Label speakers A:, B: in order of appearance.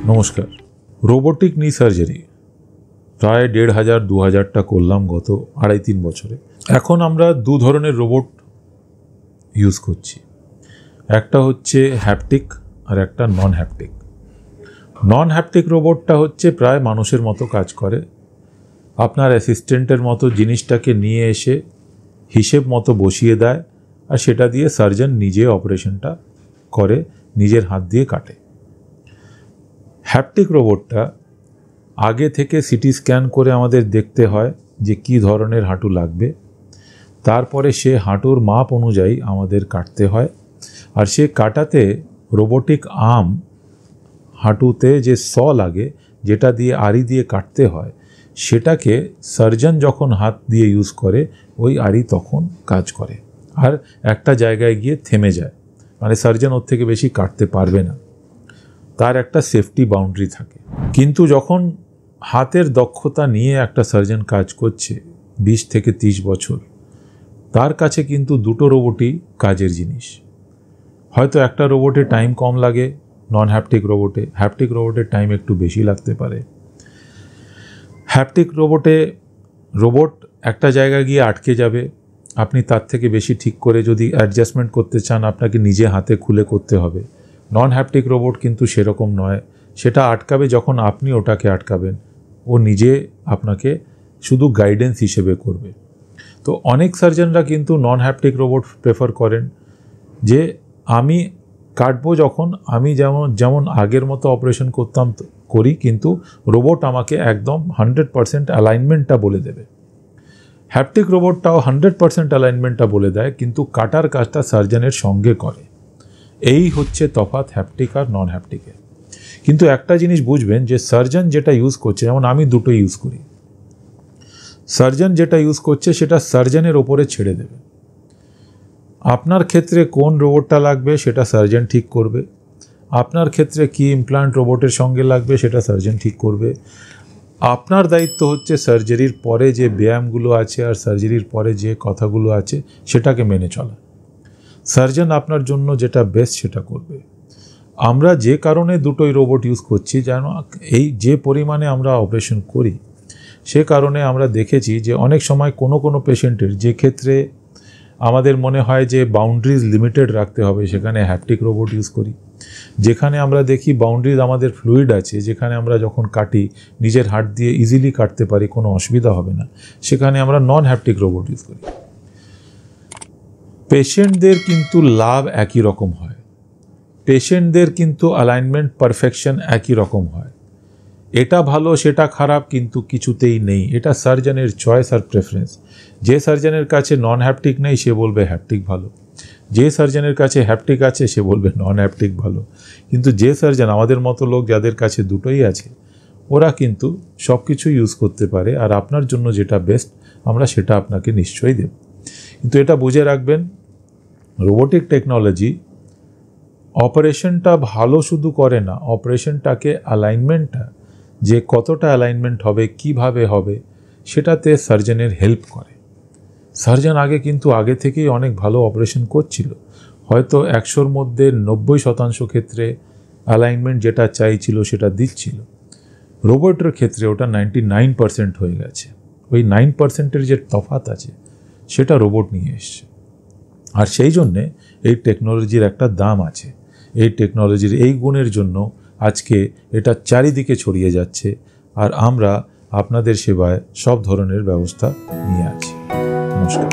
A: নমস্কার। রোবোটিক নি সার্জারি প্রায় ১,৫০০-২,০০০টা করলাম গত ২.৫-৩ বছরে। এখন আমরা দু ধরনের রোবট ইউজ করছি, একটা হচ্ছে হ্যাপটিক আর একটা নন হ্যাপটিক। নন হ্যাপটিক রোবটটা হচ্ছে প্রায় মানুষের মতো কাজ করে, আপনার অ্যাসিস্ট্যান্টের মতো জিনিসটাকে নিয়ে এসে হিসেব মতো বসিয়ে দেয় আর সেটা দিয়ে সার্জন নিজে অপারেশনটা করে, নিজের হাত দিয়ে কাটে। হ্যাপটিক রোবটটা আগে থেকে সিটি স্ক্যান করে আমাদের দেখতে হয় যে কী ধরনের হাঁটু লাগবে, তারপরে সে হাঁটুর মাপ অনুযায়ী আমাদের কাটতে হয়। আর সে কাটাতে রোবোটিক আর্ম, হাঁটুতে যে লাগে যেটা দিয়ে আড়ি দিয়ে কাটতে হয়, সেটাকে সার্জন যখন হাত দিয়ে ইউজ করে ওই আড়ি তখন কাজ করে আর একটা জায়গায় গিয়ে থেমে যায়, মানে সার্জন ওর থেকে বেশি কাটতে পারবে না, তার একটা সেফটি বাউন্ডারি থাকে। কিন্তু যখন হাতের দক্ষতা নিয়ে একটা সার্জন কাজ করছে 20 থেকে 30 বছর, তার কাছে কিন্তু দুটো রোবটই কাজের জিনিস। হয়তো একটা রোবটে টাইম কম লাগে, নন হ্যাপটিক রোবটের টাইম একটু বেশি লাগতে পারে। হ্যাপটিক রোবট একটা জায়গায় গিয়ে আটকে যাবে, আপনি তার থেকে বেশি ঠিক করে যদি অ্যাডজাস্টমেন্ট করতে চান আপনাকে নিজে হাতে খুলে করতে হবে। নন হ্যাপটিক রোবট কিন্তু সেরকম নয়, সেটা আটকাবে যখন আপনি ওটাকে আটকাবেন, ও নিজে আপনাকে শুধু গাইডেন্স হিসেবে করবে। তো অনেক সার্জনরা কিন্তু নন হ্যাপটিক রোবট প্রেফার করেন যে আমি কাটবো যখন আমি যেমন আগের মতো অপারেশন করি, কিন্তু রোবট আমাকে একদম 100% অ্যালাইনমেন্টটা বলে দেবে। হ্যাপটিক রোবটটাও 100% অ্যালাইনমেন্টটা বলে দেয়, কিন্তু কাটার কাজটা সার্জনের সঙ্গে করে। এই হচ্ছে তফাৎ হ্যাপটিক আর নন হ্যাপটিকে। কিন্তু একটা জিনিস বুঝবেন যে সার্জন যেটা ইউজ করছে, যেমন আমি দুটো ইউজ করি, সার্জন যেটা ইউজ করছে সেটা সার্জনের ওপরে ছেড়ে দেবে। আপনার ক্ষেত্রে কোন রোবটটা লাগবে সেটা সার্জন ঠিক করবে, আপনার ক্ষেত্রে কি ইমপ্লান্ট রোবটের সঙ্গে লাগবে সেটা সার্জন ঠিক করবে। আপনার দায়িত্ব হচ্ছে সার্জারির পরে যে ব্যায়ামগুলো আছে আর সার্জারির পরে যে কথাগুলো আছে সেটাকে মেনে চলা। সার্জন আপনার জন্য যেটা বেস্ট সেটা করবে। আমরা যে কারণে দুটোই রোবট ইউজ করছি, যেন এই যে পরিমাণে আমরা অপারেশন করি সে কারণে আমরা দেখেছি যে অনেক সময় কোনো পেশেন্টের যে ক্ষেত্রে আমাদের মনে হয় যে বাউন্ডারিজ লিমিটেড রাখতে হবে, সেখানে হ্যাপটিক রোবট ইউজ করি। যেখানে আমরা দেখি বাউন্ডারিজ আমাদের ফ্লুইড আছে, যেখানে আমরা যখন কাটি নিজের হাত দিয়ে ইজিলি কাটতে পারি, কোনো অসুবিধা হবে না, সেখানে আমরা নন হ্যাপটিক রোবট ইউজ করি। পেশেন্টদের কিন্তু লাভ একই রকম হয়, পেশেন্টদের কিন্তু অ্যালাইনমেন্ট পারফেকশন একই রকম হয়। এটা ভালো সেটা খারাপ কিন্তু কিছুতেই নেই, এটা সার্জনের চয়েস আর প্রেফারেন্স। যে সার্জনের কাছে নন হ্যাপটিক নেই সে বলবে হ্যাপটিক ভালো, যে সার্জনের কাছে হ্যাপটিক আছে সে বলবে নন হ্যাপটিক ভালো। কিন্তু যে সার্জন, আমাদের মতো লোক যাদের কাছে দুটোই আছে, ওরা কিন্তু সব কিছু ইউজ করতে পারে, আর আপনার জন্য যেটা বেস্ট আমরা সেটা আপনাকে নিশ্চয়ই দেব। কিন্তু এটা বুঝে রাখবেন, রোবোটিক টেকনোলজি অপারেশনটা ভালো শুধু করে না, অপারেশনটাকে অ্যালাইনমেন্টটা যে কতটা অ্যালাইনমেন্ট হবে, কিভাবে হবে, সেটাতে সার্জনের হেল্প করে। সার্জন আগে থেকেই অনেক ভালো অপারেশন করছিল, হয়তো 100-র মধ্যে 90% ক্ষেত্রে অ্যালাইনমেন্ট যেটা চাইছিল সেটা দিচ্ছিল। রোবটের ক্ষেত্রে ওটা 99% হয়ে গেছে। ওই 9%-এর যে তফাৎ আছে সেটা রোবট নিয়ে এসছে। আর সেই জন্যে এই টেকনোলজির একটা দাম আছে। এই টেকনোলজির এই গুণের জন্য আজকে এটা চারিদিকে ছড়িয়ে যাচ্ছে, আর আমরা আপনাদের সেবায় সব ধরনের ব্যবস্থা নিয়ে আছি। নমস্কার।